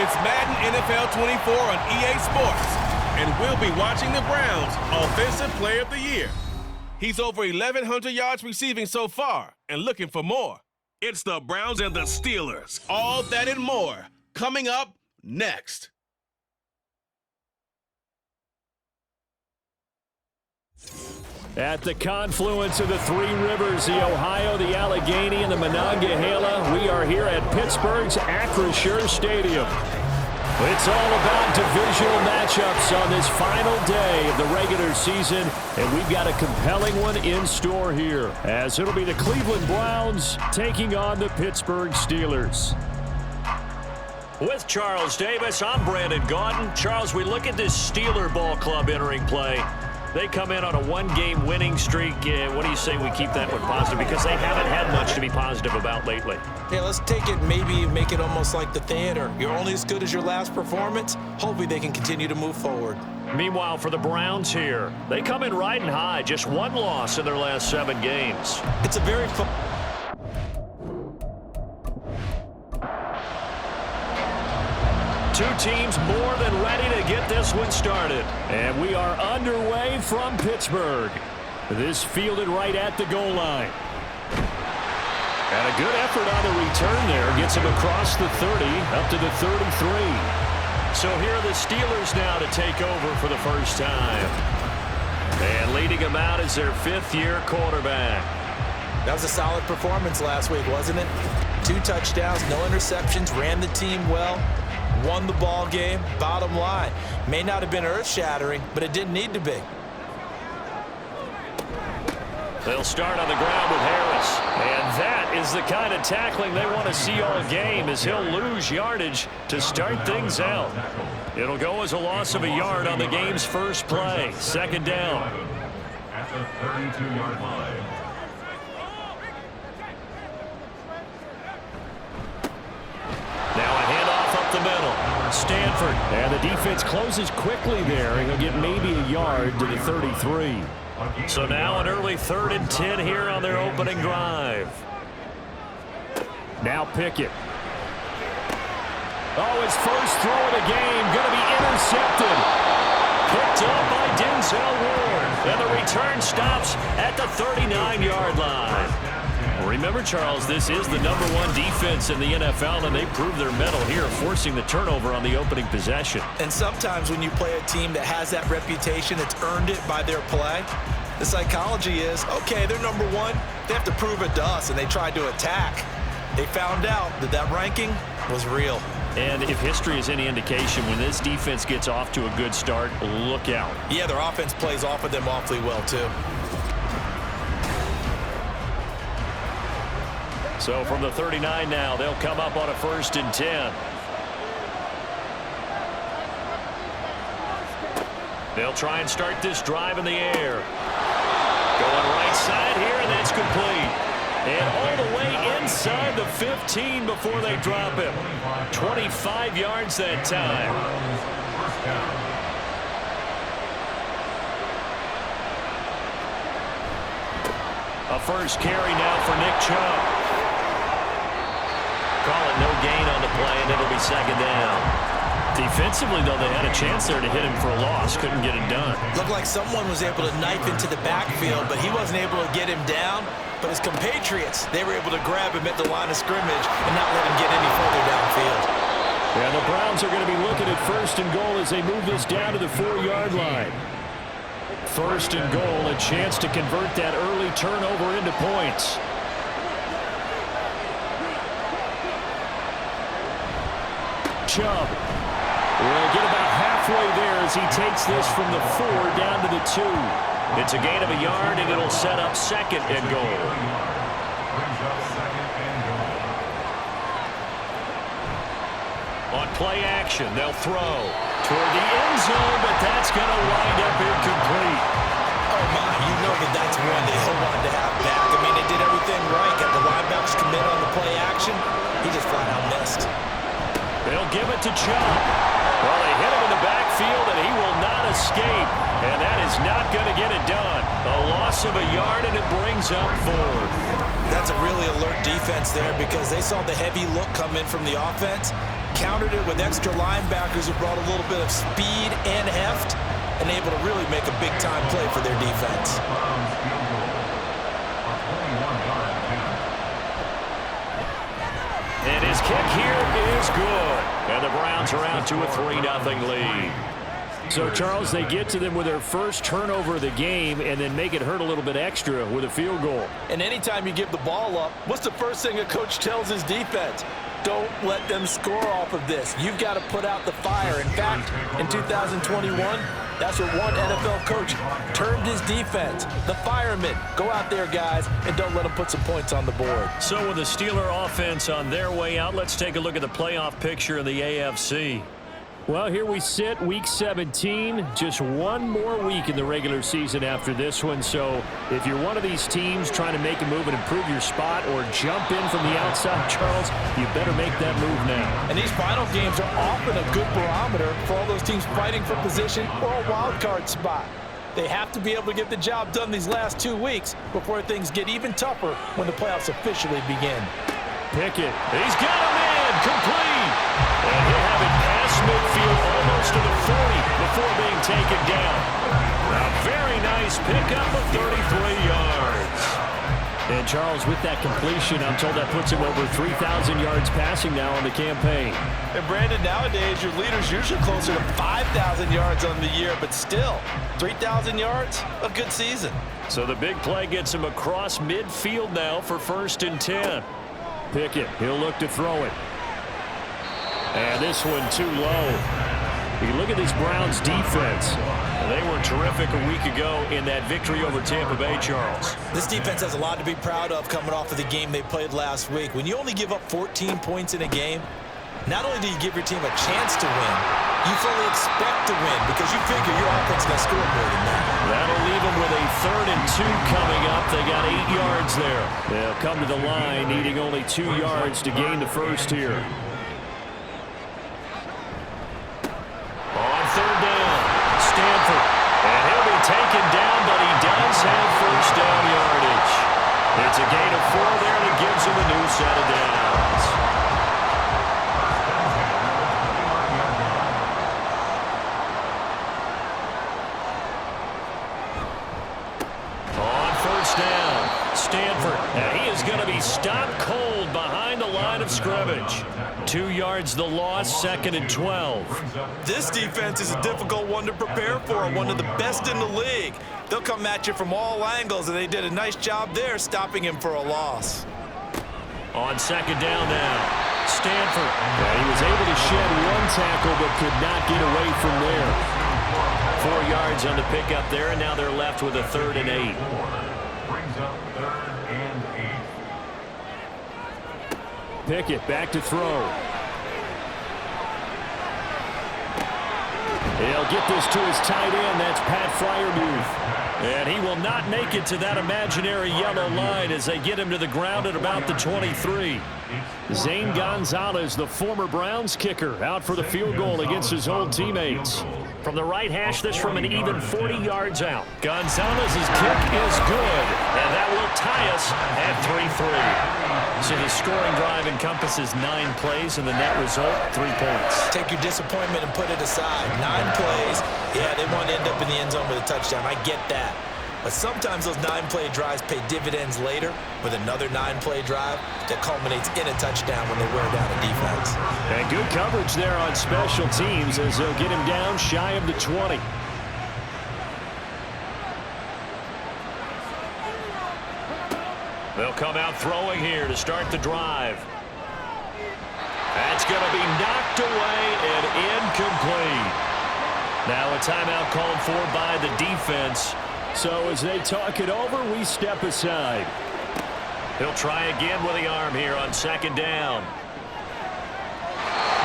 It's Madden NFL 24 on EA Sports, and we'll be watching the Browns' Offensive Player of the Year. He's over 1,100 yards receiving so far and looking for more. It's the Browns and the Steelers. All that and more coming up next. At the confluence of the three rivers, the Ohio, the Allegheny, and the Monongahela, we are here at Pittsburgh's Acrisure Stadium. It's all about divisional matchups on this final day of the regular season, and we've got a compelling one in store here, as it'll be the Cleveland Browns taking on the Pittsburgh Steelers. With Charles Davis, I'm Brandon Gaudin. Charles, we look at this Steeler ball club entering play. They come in on a one-game winning streak. What do you say we keep that one positive? Because they haven't had much to be positive about lately. Yeah, let's take it, maybe make it almost like the theater. You're only as good as your last performance. Hopefully they can continue to move forward. Meanwhile, for the Browns here, they come in riding high. Just one loss in their last 7 games. It's a very fun... Two teams more than ready to get this one started. And we are underway from Pittsburgh. This fielded right at the goal line. And a good effort on the return there. Gets him across the 30, up to the 33. So here are the Steelers now to take over for the first time. And leading them out is their 5th-year quarterback. That was a solid performance last week, wasn't it? 2 touchdowns, no interceptions, ran the team well. Won the ball game. Bottom line, may not have been earth-shattering, but it didn't need to be. They'll start on the ground with Harris. And that is the kind of tackling they want to see all game, as he'll lose yardage to start things out. It'll go as a loss of a yard on the game's first play. 2nd down. At the 32-yard line. Now a handoff up the middle. Stanford. And the defense closes quickly there, and he'll get maybe a yard to the 33. So now an early 3rd and 10 here on their opening drive. Now Pickett. Oh, his first throw of the game going to be intercepted. Picked up by Denzel Ward. And the return stops at the 39-yard line. Remember, Charles, this is the #1 defense in the NFL, and they proved their mettle here, forcing the turnover on the opening possession. And sometimes when you play a team that has that reputation, it's earned it by their play. The psychology is, okay, they're #1. They have to prove it to us, and they tried to attack. They found out that that ranking was real. And if history is any indication, when this defense gets off to a good start, look out. Yeah, their offense plays off of them awfully well, too. So from the 39 now, they'll come up on a 1st and 10. They'll try and start this drive in the air. Going right side here, and that's complete. And all the way inside the 15 before they drop him. 25 yards that time. A first carry now for Nick Chubb. Call it no gain on the play, and it'll be 2nd down. Defensively, though, they had a chance there to hit him for a loss. Couldn't get it done. Looked like someone was able to knife into the backfield, but he wasn't able to get him down. But his compatriots, they were able to grab him at the line of scrimmage and not let him get any further downfield. Yeah, the Browns are going to be looking at 1st and goal as they move this down to the 4-yard line. 1st and goal, a chance to convert that early turnover into points. Chubb will get about halfway there as he takes this from the 4 down to the 2. It's a gain of a yard, and it'll set up 2nd and goal. On play action, they'll throw toward the end zone, but that's going to wind up incomplete. Oh, my, you know that's one that he'll want to have back. I mean, they did everything right. Got the linebackers commit on the play action. He just flat out missed. They'll give it to Chubb. Well, they hit him in the backfield, and he will not escape. And that is not going to get it done. A loss of a yard, and it brings up 4th. That's a really alert defense there because they saw the heavy look come in from the offense. countered it with extra linebackers who brought a little bit of speed and heft and able to really make a big-time play for their defense. And his kick here is good. And the Browns are out to a 3-0 lead. So, Charles, they get to them with their first turnover of the game and then make it hurt a little bit extra with a field goal. And anytime you give the ball up, what's the first thing a coach tells his defense? Don't let them score off of this. You've got to put out the fire. In fact, in 2021, that's what one NFL coach termed his defense. The firemen. Go out there, guys, and don't let them put some points on the board. So with the Steeler offense on their way out, let's take a look at the playoff picture in the AFC. Well, here we sit, Week 17. Just one more week in the regular season after this one. So if you're one of these teams trying to make a move and improve your spot or jump in from the outside, Charles, you better make that move now. And these final games are often a good barometer for all those teams fighting for position or a wild card spot. They have to be able to get the job done these last 2 weeks before things get even tougher when the playoffs officially begin. Pickett. He's got a man complete. And he'll have it past midfield almost to the 40 before being taken down. A very nice pickup of 33 yards. And, Charles, with that completion, I'm told that puts him over 3,000 yards passing now on the campaign. And, Brandon, nowadays your leader's usually closer to 5,000 yards on the year, but still, 3,000 yards, a good season. So the big play gets him across midfield now for 1st and 10. Pickett, he'll look to throw it. And this one too low. You look at this Browns defense. They were terrific a week ago in that victory over Tampa Bay, Charles. This defense has a lot to be proud of coming off of the game they played last week. When you only give up 14 points in a game, not only do you give your team a chance to win, you fully expect to win because you figure your offense is going to score more than that. That'll leave them with a 3rd and 2 coming up. They got 8 yards there. They'll come to the line needing only 2 yards to gain the first here. On 3rd down, Stanford. And he'll be taken down, but he does have 1st down yardage. It's a gain of 4 there that gives him a new set of downs. On 1st down, Stanford. And he is going to be stopped cold behind the line of scrimmage. 2 yards the loss, 2nd and 12. This defense is a difficult one to prepare for, one of the best in the league. They'll come at you from all angles, and they did a nice job there stopping him for a loss. On 2nd down now, Stanford. Yeah, he was able to shed 1 tackle but could not get away from there. 4 yards on the pickup there, and now they're left with a 3rd and 8. Brings up 3rd and 8. Pickett back to throw. He'll get this to his tight end. That's Pat Freiermuth. And he will not make it to that imaginary yellow line as they get him to the ground at about the 23. Zane Gonzalez, the former Browns kicker, out for the field goal against his old teammates. From the right hash, this from an even 40 yards out. Gonzalez's kick is good, and that will tie us at 3-3. So the scoring drive encompasses 9 plays, and the net result, 3 points. Take your disappointment and put it aside. 9 plays. Yeah, they want to end up in the end zone with a touchdown. I get that. But sometimes those 9-play drives pay dividends later with another 9-play drive that culminates in a touchdown when they wear down a defense. And good coverage there on special teams as they'll get him down shy of the 20. They'll come out throwing here to start the drive. That's going to be knocked away and incomplete. Now a timeout called for by the defense. So as they talk it over, we step aside. He'll try again with the arm here on 2nd down.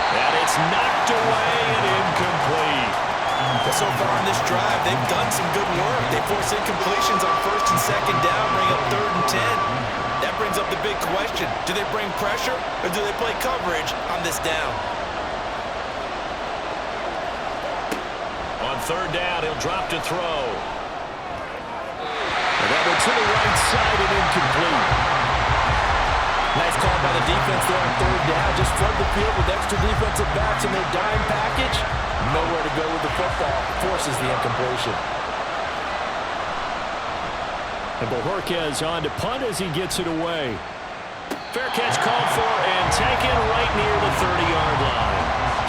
And it's knocked away and incomplete. So far on this drive, they've done some good work. They force incompletions on 1st and 2nd down, bring up 3rd and 10. That brings up the big question. Do they bring pressure or do they play coverage on this down? On 3rd down, he'll drop to throw. And that one to the right side and incomplete. Nice call by the defense there on third down. Just flood the field with extra defensive backs in their dime package. Nowhere to go with the football. Forces the incompletion. And Bojorquez on to punt as he gets it away. Fair catch called for and taken right near the 30-yard line.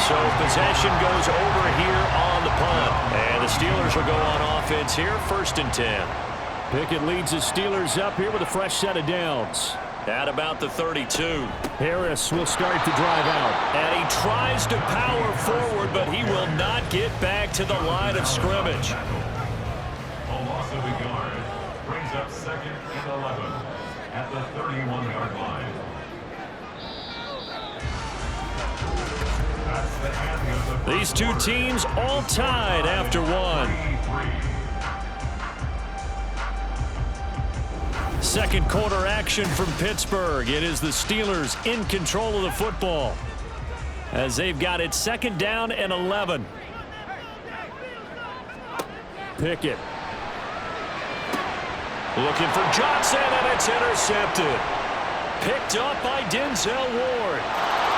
So possession goes over here on the punt. And the Steelers will go on offense here, 1st and 10. Pickett leads the Steelers up here with a fresh set of downs. At about the 32. Harris will start to drive out. And he tries to power forward, but he will not get back to the line of scrimmage. A loss of a yard brings up 2nd and 11 at the 31-yard line. That's the end of the These two teams all tied after one. Second quarter action from Pittsburgh. It is the Steelers in control of the football as they've got it 2nd down and 11. Pickett. Looking for Johnson, and it's intercepted. Picked up by Denzel Ward.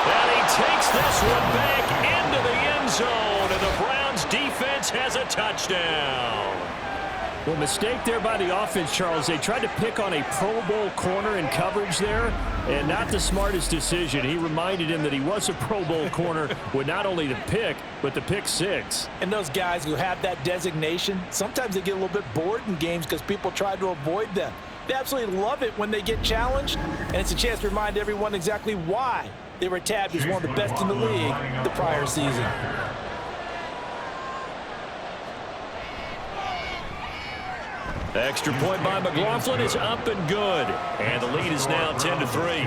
And he takes this one back into the end zone, and the Browns defense has a touchdown. Well, mistake there by the offense, Charles. They tried to pick on a Pro Bowl corner in coverage there, and not the smartest decision. He reminded him that he was a Pro Bowl corner with not only the pick, but the pick six. And those guys who have that designation, sometimes they get a little bit bored in games because people try to avoid them. They absolutely love it when they get challenged, and it's a chance to remind everyone exactly why they were tabbed as one of the best in the league the prior season. The extra point by McLaughlin is up and good. And the lead is now 10-3.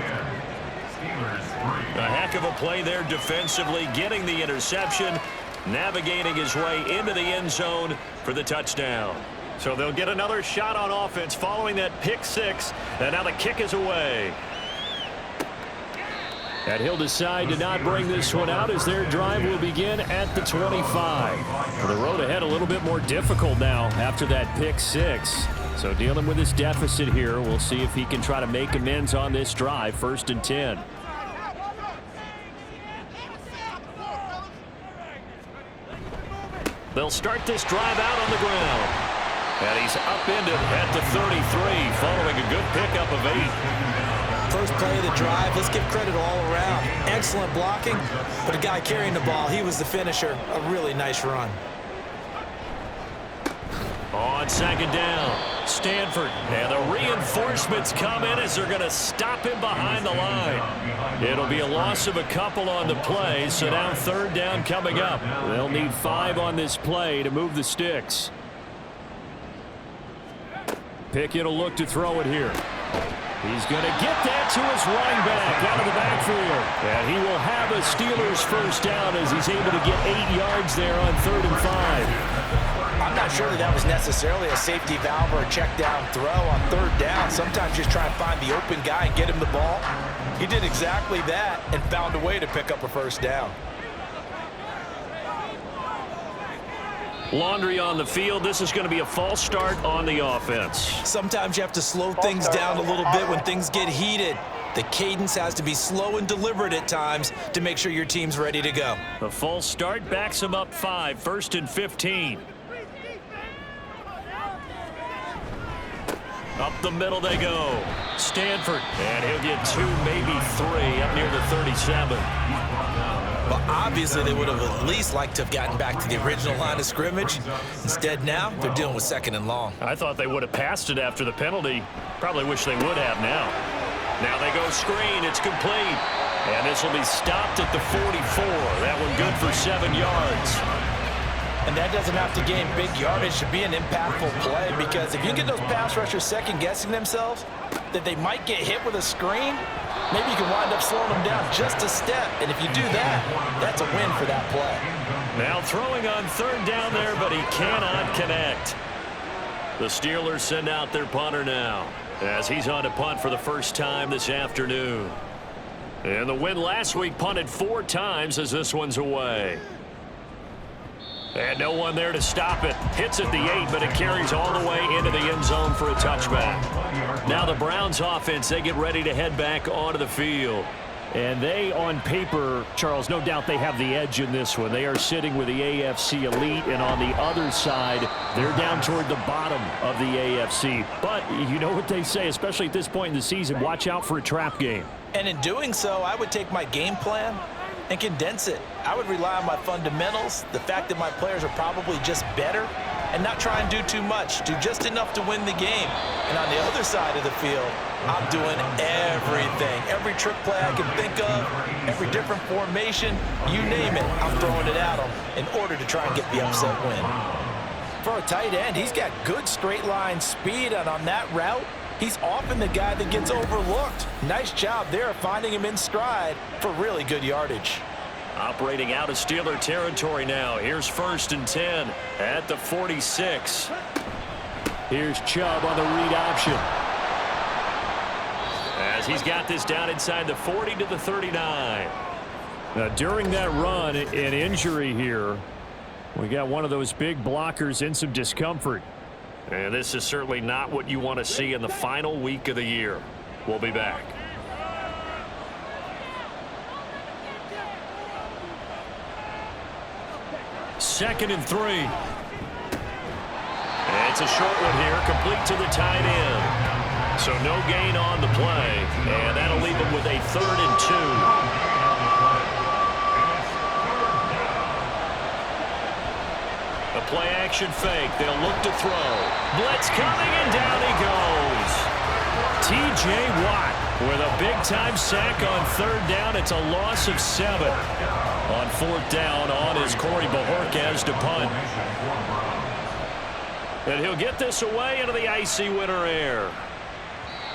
A heck of a play there defensively, getting the interception, navigating his way into the end zone for the touchdown. So they'll get another shot on offense following that pick six. And now the kick is away. And he'll decide to not bring this one out as their drive will begin at the 25. The road ahead a little bit more difficult now after that pick six. So dealing with this deficit here, we'll see if he can try to make amends on this drive, 1st and 10. They'll start this drive out on the ground. And he's upended at the 33 following a good pickup of 8. First play of the drive, let's give credit all around. Excellent blocking, but a guy carrying the ball, he was the finisher. A really nice run. On 2nd down, Stanford. And the reinforcements come in as they're going to stop him behind the line. It'll be a loss of a couple on the play, so now 3rd down coming up. They'll need 5 on this play to move the sticks. Pickett will look to throw it here. He's going to get that to his running back out of the backfield. And he will have a Steelers 1st down as he's able to get 8 yards there on 3rd and 5. I'm not sure that was necessarily a safety valve or a check down throw on 3rd down. Sometimes you just try and find the open guy and get him the ball. He did exactly that and found a way to pick up a 1st down. Laundry on the field. This is going to be a false start on the offense. Sometimes you have to slow things down a little bit when things get heated. The cadence has to be slow and deliberate at times to make sure your team's ready to go. The false start backs him up 5, 1st and 15. Up the middle they go. Stanford. And he'll get 2, maybe 3 up near the 37. Well, obviously they would have at least liked to have gotten back to the original line of scrimmage. Instead now, they're dealing with 2nd and long. I thought they would have passed it after the penalty. Probably wish they would have now. Now they go screen. It's complete. And this will be stopped at the 44. That one good for 7 yards. And that doesn't have to gain big yardage to be an impactful play, because if you get those pass rushers second-guessing themselves that they might get hit with a screen, maybe you can wind up slowing them down just a step. And if you do that, that's a win for that play. Now throwing on 3rd down there, but he cannot connect. The Steelers send out their punter now as he's on to punt for the 1st time this afternoon. And the win last week punted 4 times as this one's away. And no one there to stop it. Hits at the 8, but it carries all the way into the end zone for a touchback. Now the Browns offense, they get ready to head back onto the field. And they, on paper, Charles, no doubt they have the edge in this one. They are sitting with the AFC elite, and on the other side, they're down toward the bottom of the AFC. But you know what they say, especially at this point in the season, watch out for a trap game. And in doing so, I would take my game plan and condense it. I would rely on my fundamentals, the fact that my players are probably just better, and not try and do too much, do just enough to win the game. And on the other side of the field, I'm doing everything. Every trick play I can think of, every different formation, you name it, I'm throwing it at them in order to try and get the upset win. For a tight end, he's got good straight line speed, and on that route, he's often the guy that gets overlooked. Nice job there of finding him in stride for really good yardage. Operating out of Steeler territory now. Here's 1st and 10 at the 46. Here's Chubb on the read option. As he's got this down inside the 40 to the 39. Now, during that run, an injury here. We got one of those big blockers in some discomfort. And this is certainly not what you want to see in the final week of the year. We'll be back. Second and 3. And it's a short one here, complete to the tight end. So no gain on the play, and that'll leave him with a 3rd and 2. A play action fake. They'll look to throw. Blitz coming, and down he goes. T.J. Watt with a big-time sack on 3rd down. It's a loss of 7. On 4th down, on is Corey Bajorquez to punt. And he'll get this away into the icy winter air.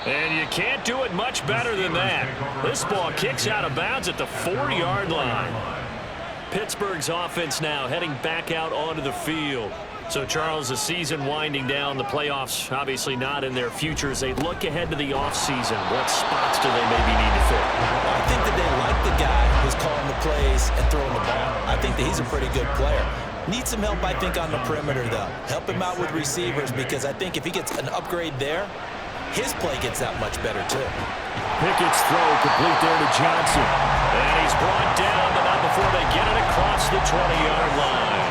And you can't do it much better than that. This ball kicks out of bounds at the 4-yard line. Pittsburgh's offense now heading back out onto the field. So, Charles, the season winding down, the playoffs obviously not in their future. As they look ahead to the offseason, what spots do they maybe need to fill? I think that they like the guy who's calling the plays and throwing the ball. I think that he's a pretty good player. Needs some help, I think, on the perimeter, though. Help him out with receivers, because I think if he gets an upgrade there, his play gets that much better, too. Pickett's throw complete there to Johnson. And he's brought down, but not before they get it across the 20-yard line.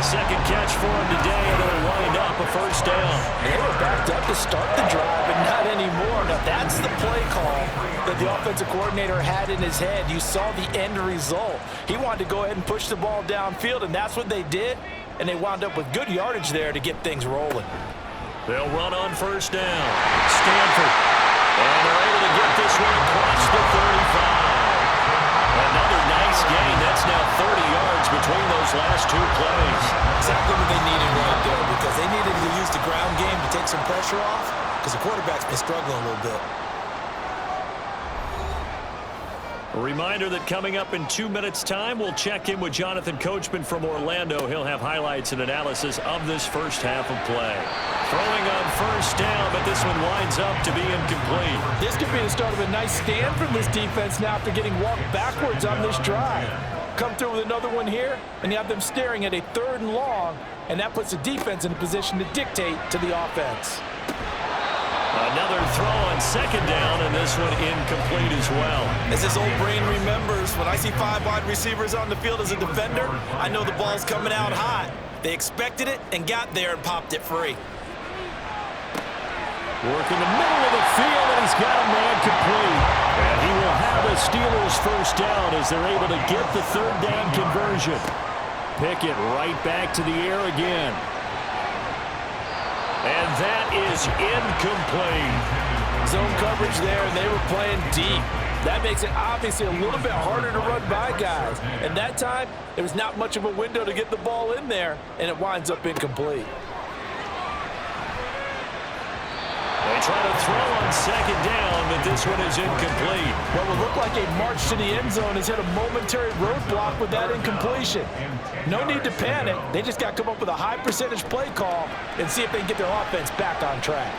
Second catch for him today, and it'll wind up a 1st down. They were backed up to start the drive, but not anymore. Now, that's the play call that the offensive coordinator had in his head. You saw the end result. He wanted to go ahead and push the ball downfield, and that's what they did, and they wound up with good yardage there to get things rolling. They'll run on 1st down. Stanford. And they're able to get this one across the 35. Another nice gain. That's now 30 yards between those last 2 plays. Exactly what they needed right there, because they needed to use the ground game to take some pressure off, because the quarterback's been struggling a little bit. A reminder that coming up in 2 minutes' time, we'll check in with Jonathan Coachman from Orlando. He'll have highlights and analysis of this first half of play. Throwing on 1st down, but this one winds up to be incomplete. This could be the start of a nice stand from this defense now after getting walked backwards on this drive. Come through with another one here, and you have them staring at a 3rd and long, and that puts the defense in a position to dictate to the offense. Another throw on 2nd down, and this one incomplete as well. As his old brain remembers, when I see 5 wide receivers on the field as a defender, I know the ball's coming out hot. They expected it and got there and popped it free. Work in the middle of the field, and he's got a man complete. And he will have a Steelers 1st down as they're able to get the 3rd down conversion. Pickett right back to the air again. And that is incomplete. Zone coverage there, and they were playing deep. That makes it obviously a little bit harder to run by guys. And that time, there was not much of a window to get the ball in there, and it winds up incomplete. They try to throw on 2nd down, but this one is incomplete. What would look like a march to the end zone has hit a momentary roadblock with that incompletion. No need to panic. They just got to come up with a high percentage play call and see if they can get their offense back on track.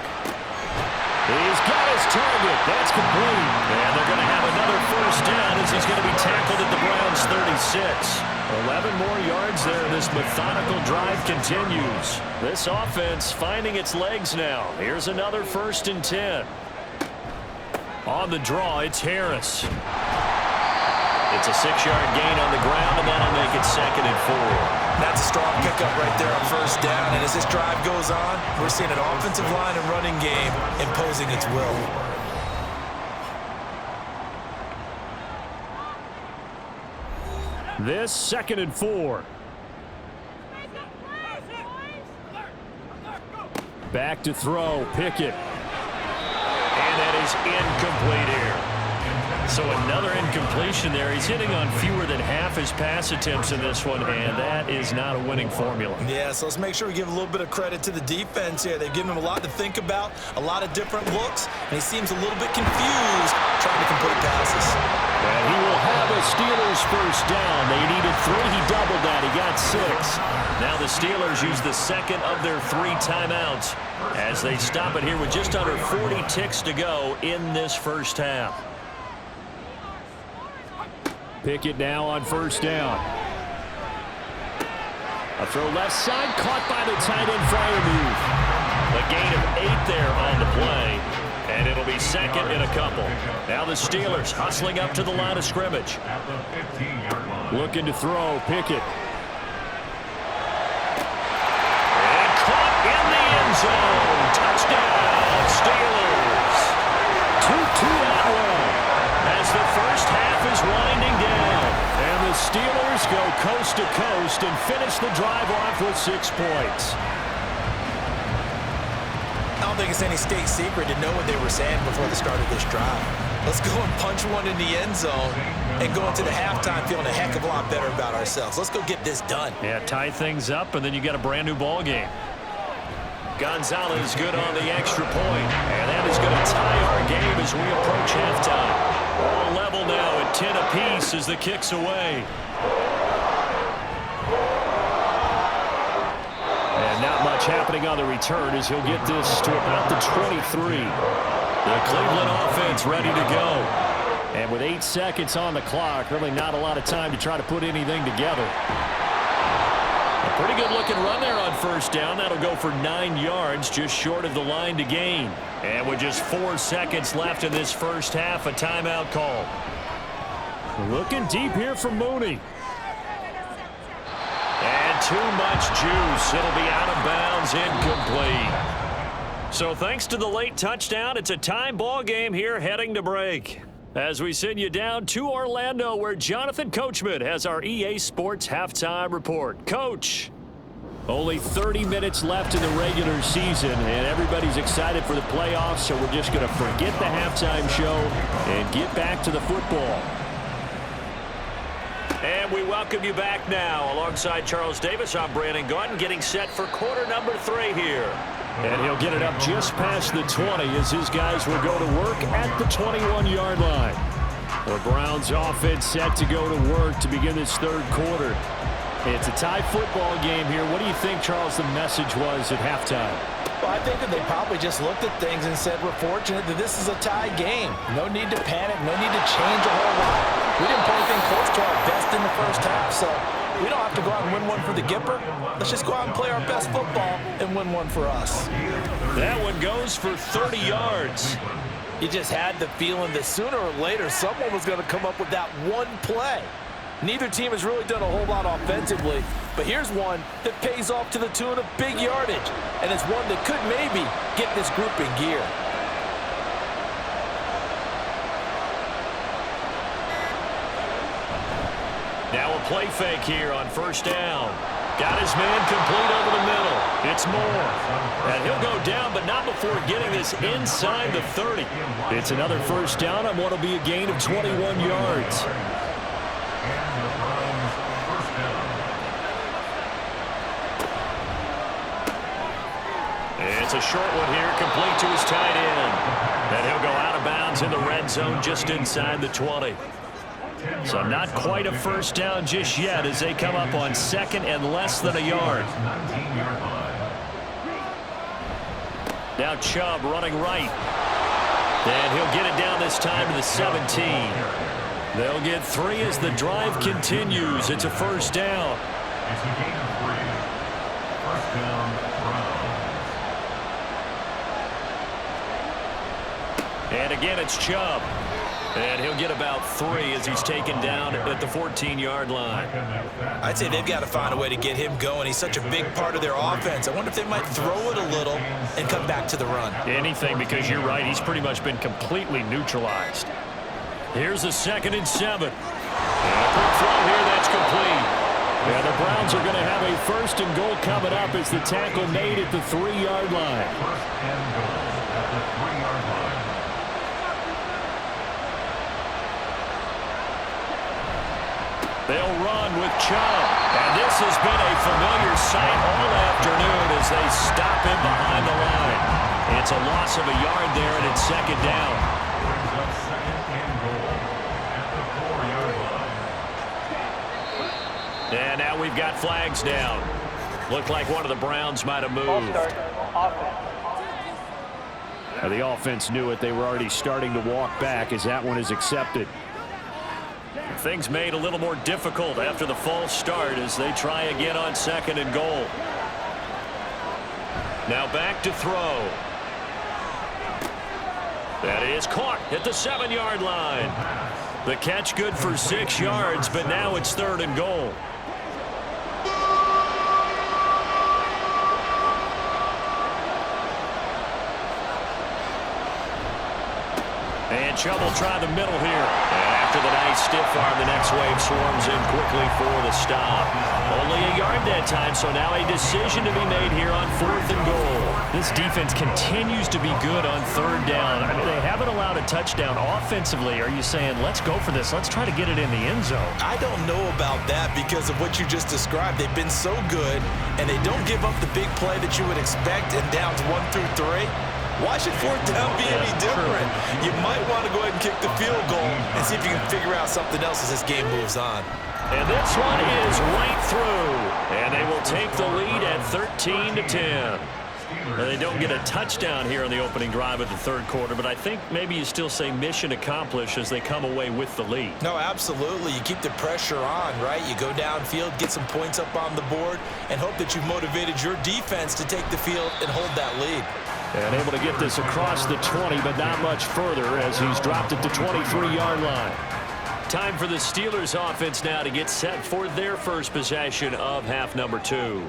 He's got his target. That's complete. And they're going to have another 1st down as as he's going to be tackled at the Browns' 36. 11 more yards there. This methodical drive continues. This offense finding its legs now. Here's another 1st and 10. On the draw, it's Harris. It's a 6-yard gain on the ground, and that'll make it 2nd and 4. That's a strong pickup right there on 1st down. And as this drive goes on, we're seeing an offensive line and running game imposing its will. This 2nd and 4. Back to throw, Pickett. And that is incomplete here. So another incompletion there. He's hitting on fewer than half his pass attempts in this one, and that is not a winning formula. Yeah, so let's make sure we give a little bit of credit to the defense here. They've given him a lot to think about, a lot of different looks, and he seems a little bit confused trying to complete passes. And he will have a Steelers 1st down. They needed 3. He doubled that. He got 6. Now the Steelers use the 2nd of their 3 timeouts as they stop it here with just under 40 ticks to go in this 1st half. Pickett now on 1st down. A throw left side, caught by the tight end Freiermuth. A gain of 8 there on the play, and it'll be 2nd and a couple. Now the Steelers hustling up to the line of scrimmage. Looking to throw, Pickett. And caught in the end zone. Touchdown, Steelers. 2-2 Atwell. As the 1st half is winding down. And the Steelers go coast to coast and finish the drive off with 6 points. I don't think it's any state secret to know what they were saying before the start of this drive. Let's go and punch one in the end zone and go into the halftime feeling a heck of a lot better about ourselves. Let's go get this done. Yeah, tie things up, and then you got a brand new ball game. Gonzalez good on the extra point, and that is going to tie our game as we approach halftime. All level now at 10 apiece as the kick's away. And not much happening on the return as he'll get this to about the 23. The Cleveland offense ready to go. And with 8 seconds on the clock, really not a lot of time to try to put anything together. A pretty good looking run there on 1st down. That'll go for 9 yards, just short of the line to gain. And with just 4 seconds left in this 1st half, a timeout call. Looking deep here for Mooney. And too much juice. It'll be out of bounds, incomplete. So thanks to the late touchdown, it's a time ball game here heading to break. As we send you down to Orlando, where Jonathan Coachman has our EA Sports halftime report. Coach. Only 30 minutes left in the regular season, and everybody's excited for the playoffs, so we're just going to forget the halftime show and get back to the football. And we welcome you back now. Alongside Charles Davis, I'm Brandon Gordon, getting set for quarter number 3 here. And he'll get it up just past the 20 as his guys will go to work at the 21-yard line. The Browns offense set to go to work to begin this 3rd quarter. It's a tie football game here. What do you think, Charles, the message was at halftime? Well, I think that they probably just looked at things and said, we're fortunate that this is a tie game. No need to panic. No need to change a whole lot. We didn't play anything close to our best in the 1st half, so we don't have to go out and win one for the Gipper. Let's just go out and play our best football and win one for us. That one goes for 30 yards. You just had the feeling that sooner or later someone was going to come up with that one play. Neither team has really done a whole lot offensively, but here's one that pays off to the tune of big yardage, and it's one that could maybe get this group in gear. Now a play fake here on 1st down. Got his man complete over the middle. It's Moore. And he'll go down, but not before getting this inside the 30. It's another 1st down on what will be a gain of 21 yards. It's a short one here, complete to his tight end. And he'll go out of bounds in the red zone just inside the 20. So not quite a 1st down just yet as they come up on 2nd and less than a yard. Now Chubb running right. And he'll get it down this time to the 17. They'll get 3 as the drive continues. It's a first down. It's a gain of 3. First down, Browns. And again, it's Chubb. And he'll get about 3 as he's taken down at the 14-yard line. I'd say they've got to find a way to get him going. He's such a big part of their offense. I wonder if they might throw it a little and come back to the run. Anything, because you're right. He's pretty much been completely neutralized. Here's a 2nd and 7. And a quick throw here, that's complete. Yeah, the Browns are going to have a 1st and goal coming up as the tackle made at the 3-yard line. First and goal at the 3-yard line. They'll run with Chubb. And this has been a familiar sight all afternoon as they stop him behind the line. It's a loss of a yard there, and it's 2nd down. Brings up 2nd and goal at the 4-yard line. And now we've got flags down. Looked like one of the Browns might have moved. The offense knew it. They were already starting to walk back as that one is accepted. Things made a little more difficult after the false start as they try again on 2nd and goal. Now back to throw. That is caught at the 7-yard line. The catch good for 6 yards, but now it's 3rd and goal. And Chubb will try the middle here. And after the nice stiff arm, the next wave swarms in quickly for the stop. Only a yard that time, so now a decision to be made here on 4th and goal. This defense continues to be good on 3rd down. I mean, they haven't allowed a touchdown offensively. Are you saying, let's go for this, let's try to get it in the end zone? I don't know about that because of what you just described. They've been so good, and they don't give up the big play that you would expect in downs 1 through 3. Why should 4th down be any different? You might want to go ahead and kick the field goal and see if you can figure out something else as this game moves on. And this one is right through. And they will take the lead at 13-10. Now, they don't get a touchdown here in the opening drive of the 3rd quarter, but I think maybe you still say mission accomplished as they come away with the lead. No, absolutely. You keep the pressure on, right? You go downfield, get some points up on the board, and hope that you've motivated your defense to take the field and hold that lead. And able to get this across the 20, but not much further as he's dropped it to 23-yard line. Time for the Steelers offense now to get set for their first possession of half number 2.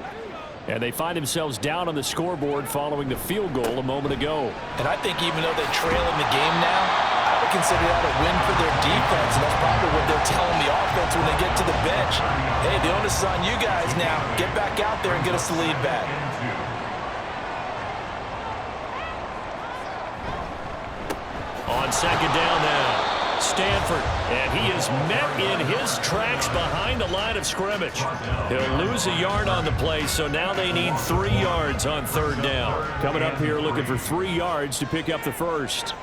And they find themselves down on the scoreboard following the field goal a moment ago. And I think even though they trail in the game now, I would consider that a win for their defense, and that's probably what they're telling the offense when they get to the bench. Hey, the onus is on you guys now. Get back out there and get us the lead back. On 2nd down now, Stanford, and he is met in his tracks behind the line of scrimmage. He'll lose a yard on the play, so now they need 3 yards on 3rd down. Coming up here looking for 3 yards to pick up the first.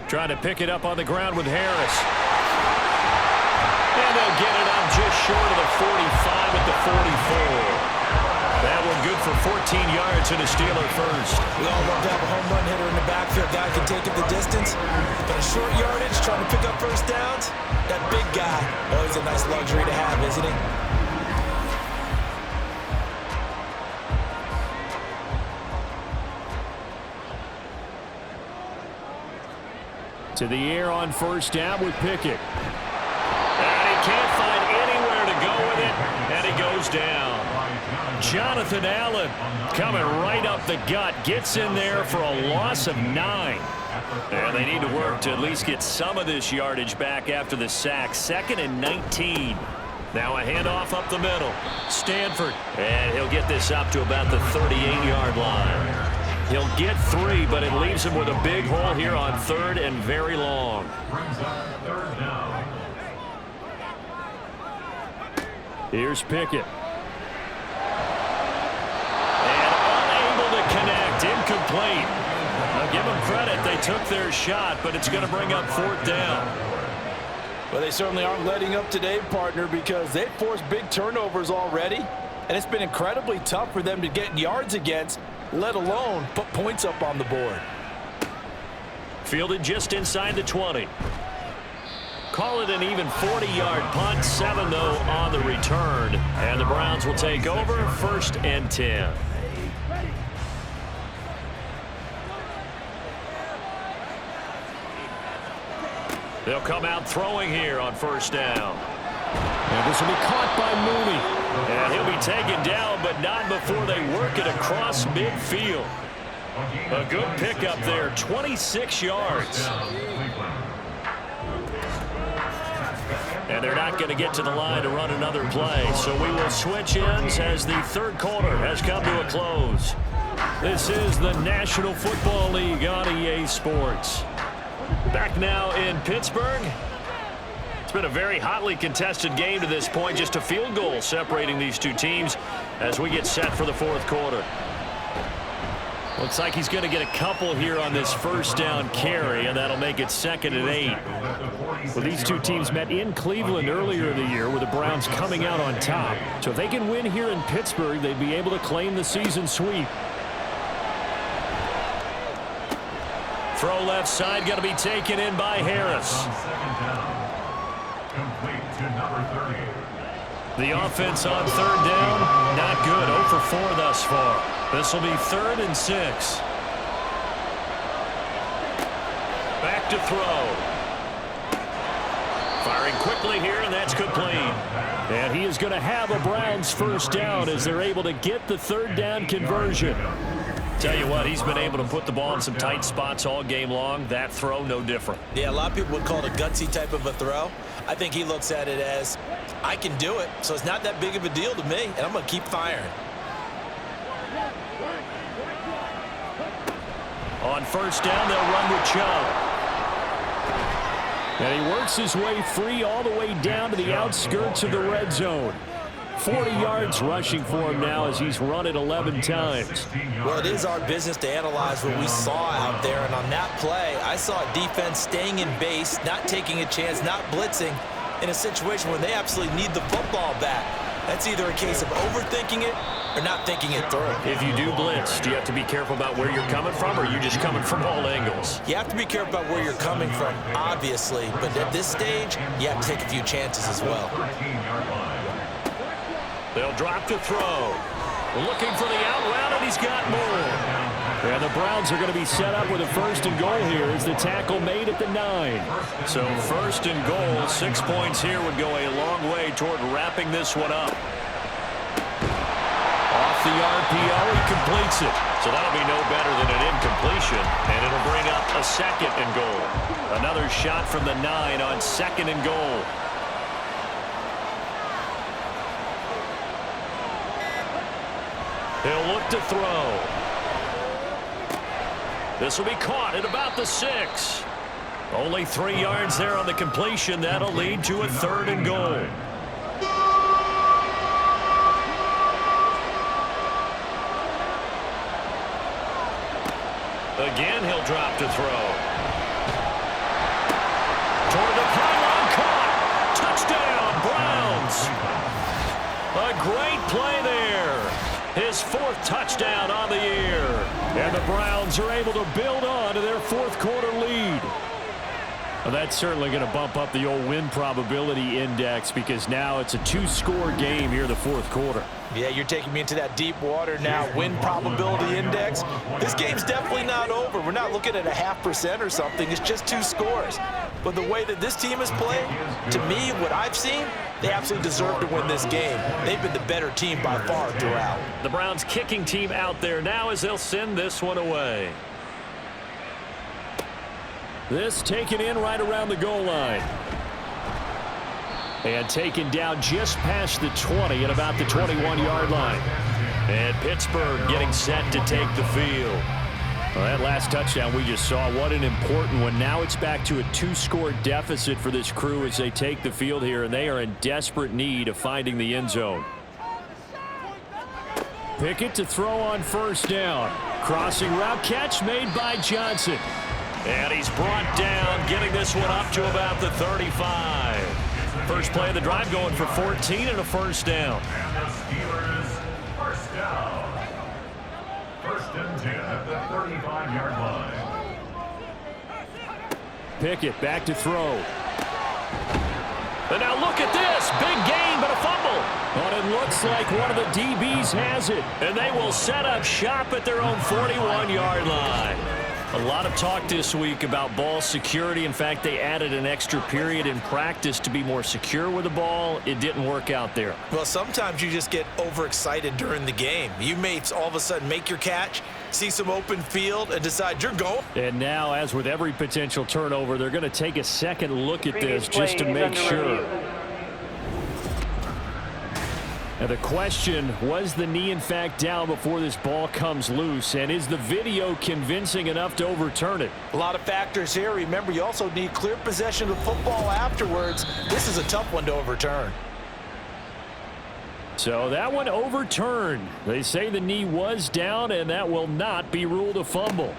Trying to pick it up on the ground with Harris. And they'll get it up just short of the 45 at the 44. That one good for 14 yards and a Steeler first. We all love to have a home run hitter in the backfield. Guy can take it the distance. But a short yardage, trying to pick up first downs, that big guy, always a nice luxury to have, isn't he? To the air on 1st down with Pickett. And he can't find anywhere to go with it, and he goes down. Jonathan Allen coming right up the gut, gets in there for a loss of 9. And they need to work to at least get some of this yardage back after the sack. 2nd and 19. Now a handoff up the middle. Stanford, and he'll get this up to about the 38-yard line. He'll get 3, but it leaves him with a big hole here on 3rd and very long. Brings up 3rd down. Here's Pickett. Connect, incomplete. I'll give them credit. They took their shot, but it's going to bring up 4th down. Well, they certainly aren't letting up today, partner, because they've forced big turnovers already, and it's been incredibly tough for them to get yards against, let alone put points up on the board. Fielded just inside the 20. Call it an even 40-yard punt. 7, though, on the return. And the Browns will take over 1st and 10. They'll come out throwing here on 1st down. And this will be caught by Mooney. And he'll be taken down, but not before they work it across midfield. A good pickup there, 26 yards. And they're not going to get to the line to run another play. So we will switch ends as the 3rd quarter has come to a close. This is the National Football League on EA Sports. Back now in Pittsburgh. It's been a very hotly contested game to this point. Just a field goal separating these two teams as we get set for the 4th quarter. Looks like he's going to get a couple here on this 1st down carry, and that'll make it 2nd and 8. Well, these two teams met in Cleveland earlier in the year with the Browns coming out on top. So if they can win here in Pittsburgh, they'd be able to claim the season sweep. Throw left side, going to be taken in by Harris. The offense on 3rd down, not good. 0 for 4 thus far. This will be 3rd and 6. Back to throw. Firing quickly here, and that's complete. And he is going to have a Browns 1st down as they're able to get the 3rd down conversion. Tell you what, he's been able to put the ball in some tight spots all game long. That throw, no different. Yeah, a lot of people would call it a gutsy type of a throw. I think he looks at it as, I can do it, so it's not that big of a deal to me, and I'm going to keep firing. On 1st down, they'll run with Chubb. And he works his way free all the way down to the outskirts of the red zone. 40 yards rushing for him now as he's run it 11 times. Well, it is our business to analyze what we saw out there, and on that play, I saw a defense staying in base, not taking a chance, not blitzing, in a situation where they absolutely need the football back. That's either a case of overthinking it or not thinking it through. If you do blitz, do you have to be careful about where you're coming from, or are you just coming from all angles? You have to be careful about where you're coming from, obviously, but at this stage, you have to take a few chances as well. They'll drop to throw. Looking for the out route, and he's got more. And the Browns are going to be set up with a 1st and goal here as the tackle made at the 9. So 1st and goal, 6 points here would go a long way toward wrapping this one up. Off the RPO, he completes it. So that'll be no better than an incompletion, and it'll bring up a 2nd and goal. Another shot from the 9 on 2nd and goal. He'll look to throw. This will be caught at about the 6. Only 3 yards there on the completion. That'll lead to a 3rd and goal. Again, he'll drop to throw. Toward the pylon, caught. Touchdown, Browns. A great play there. His 4th touchdown on the year. And the Browns are able to build on to their 4th quarter lead. Well, that's certainly going to bump up the old win probability index because now it's a 2-score game here in the 4th quarter. Yeah, you're taking me into that deep water now. Win probability index. This game's definitely not over. We're not looking at a 0.5% or something. It's just 2 scores. But the way that this team has played, to me, what I've seen, they absolutely deserve to win this game. They've been the better team by far throughout. The Browns kicking team out there now as they'll send this one away. This taken in right around the goal line. And taken down just past the 20 at about the 21-yard line. And Pittsburgh getting set to take the field. Well, that last touchdown we just saw, what an important one. Now it's back to a 2-score deficit for this crew as they take the field here, and they are in desperate need of finding the end zone. Pickett to throw on 1st down. Crossing route catch made by Johnson. And he's brought down, getting this one up to about the 35. First play of the drive going for 14 and a 1st down. And the Steelers, 1st down. 1st and 10 at the 35-yard line. Pickett back to throw. And now look at this. Big gain, but a fumble. But it looks like one of the DBs has it. And they will set up shop at their own 41-yard line. A lot of talk this week about ball security. In fact, they added an extra period in practice to be more secure with the ball. It didn't work out there. Well, sometimes you just get overexcited during the game. You may all of a sudden make your catch, see some open field, and decide you're going. And now, as with every potential turnover, they're going to take a second look at this just to make sure. Now the question, was the knee in fact down before this ball comes loose? And is the video convincing enough to overturn it? A lot of factors here. Remember, you also need clear possession of the football afterwards. This is a tough one to overturn. So that one overturned. They say the knee was down, and that will not be ruled a fumble.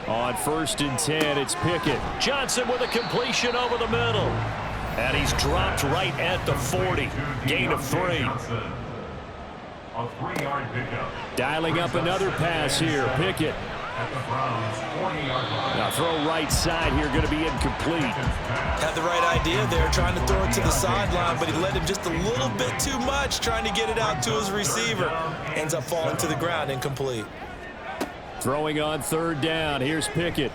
On 1st and 10, it's Pickett. Johnson with a completion over the middle. And he's dropped right at the 40. Gain of 3. A 3-yard pickup. Dialing up another pass here. Pickett. At the Browns' 40-yard line. Now throw right side here, going to be incomplete. Had the right idea there, trying to throw it to the sideline, but he led him just a little bit too much, trying to get it out to his receiver. Ends up falling to the ground, incomplete. Throwing on 3rd down. Here's Pickett.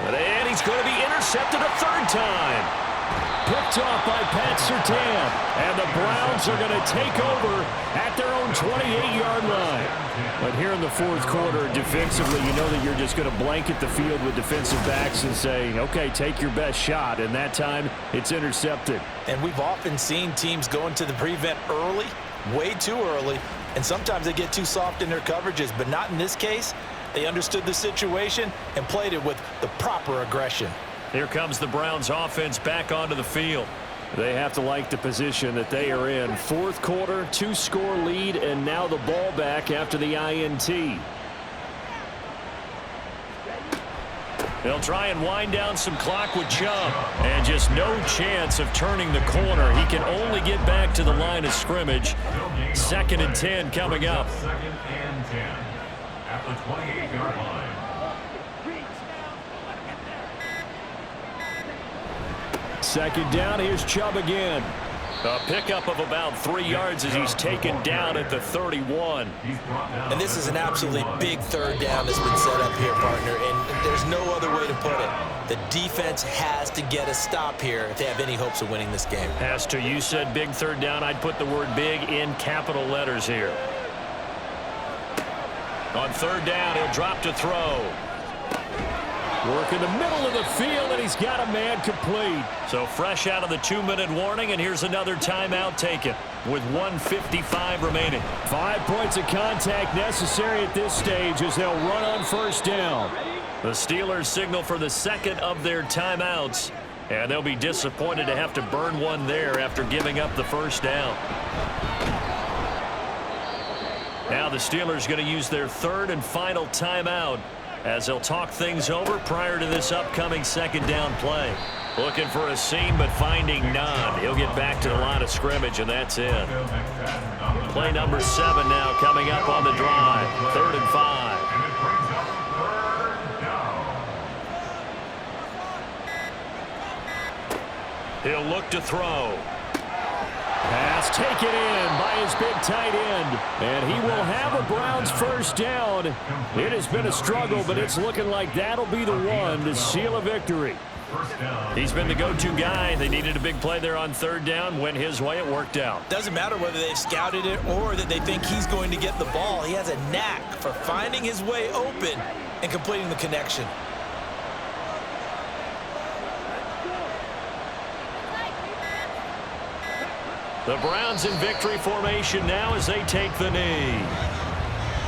And he's going to be intercepted a 3rd time. Picked off by Pat Surtain. And the Browns are going to take over at their own 28-yard line. But here in the 4th quarter, defensively, you know that you're just going to blanket the field with defensive backs and say, okay, take your best shot. And that time, it's intercepted. And we've often seen teams go into the prevent early, way too early, and sometimes they get too soft in their coverages, but not in this case. They understood the situation and played it with the proper aggression. Here comes the Browns offense back onto the field. They have to like the position that they are in. 4th quarter, 2-score lead, and now the ball back after the INT. They'll try and wind down some clock with Chubb. And just no chance of turning the corner. He can only get back to the line of scrimmage. 2nd and 10 coming up. 2nd and 10. At the 28-yard line. Second down, here's Chubb again. A pickup of about 3 yards as he's taken down at the 31. And this is an absolutely big 3rd down that's been set up here, partner, and there's no other way to put it. The defense has to get a stop here if they have any hopes of winning this game. As to you said big 3rd down, I'd put the word big in capital letters here. On 3rd down, he'll drop to throw. Work in the middle of the field, and he's got a man complete. So fresh out of the 2-minute warning, and here's another timeout taken with 1:55 remaining. 5 points of contact necessary at this stage as they'll run on 1st down. The Steelers signal for the 2nd of their timeouts, and they'll be disappointed to have to burn one there after giving up the 1st down. Now the Steelers going to use their 3rd and final timeout as they'll talk things over prior to this upcoming 2nd down play. Looking for a seam, but finding none. He'll get back to the line of scrimmage, and that's it. Play number 7 now coming up on the drive. 3rd and 5. He'll look to throw. Pass taken in by his big tight end. And he will have a Browns 1st down. It has been a struggle, but it's looking like that'll be the one to seal a victory. He's been the go-to guy. They needed a big play there on 3rd down. Went his way. It worked out. Doesn't matter whether they've scouted it or that they think he's going to get the ball. He has a knack for finding his way open and completing the connection. The Browns in victory formation now as they take the knee.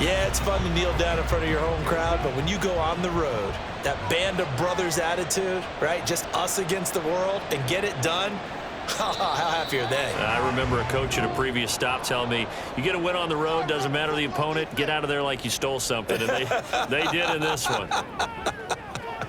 Yeah, it's fun to kneel down in front of your home crowd, but when you go on the road, that band of brothers attitude, right? Just us against the world and get it done. How happy are they? I remember a coach at a previous stop telling me, you get a win on the road, doesn't matter the opponent, get out of there like you stole something. And they did in this one.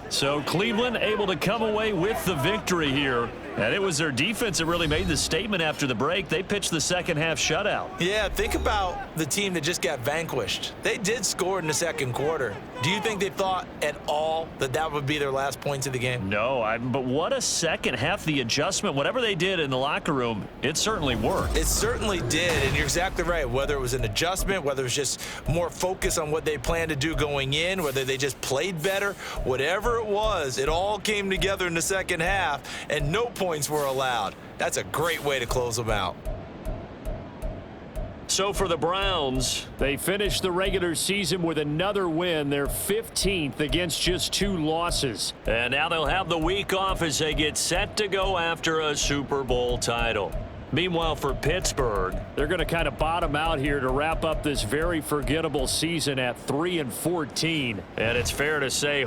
So Cleveland able to come away with the victory here. And it was their defense that really made the statement after the break. They pitched the second half shutout. Yeah, think about the team that just got vanquished. They did score in the second quarter. Do you think they thought at all that that would be their last points of the game? No, but what a second half. The adjustment, whatever they did in the locker room, it certainly worked. It certainly did, and you're exactly right. Whether it was an adjustment, whether it was just more focus on what they planned to do going in, whether they just played better, whatever it was, it all came together in the second half, and no points were allowed. That's a great way to close them out. So for the Browns, they finished the regular season with another win, their 15th against just 2 losses. And now they'll have the week off as they get set to go after a Super Bowl title. Meanwhile, for Pittsburgh, they're going to kind of bottom out here to wrap up this very forgettable season at 3-14. And it's fair to say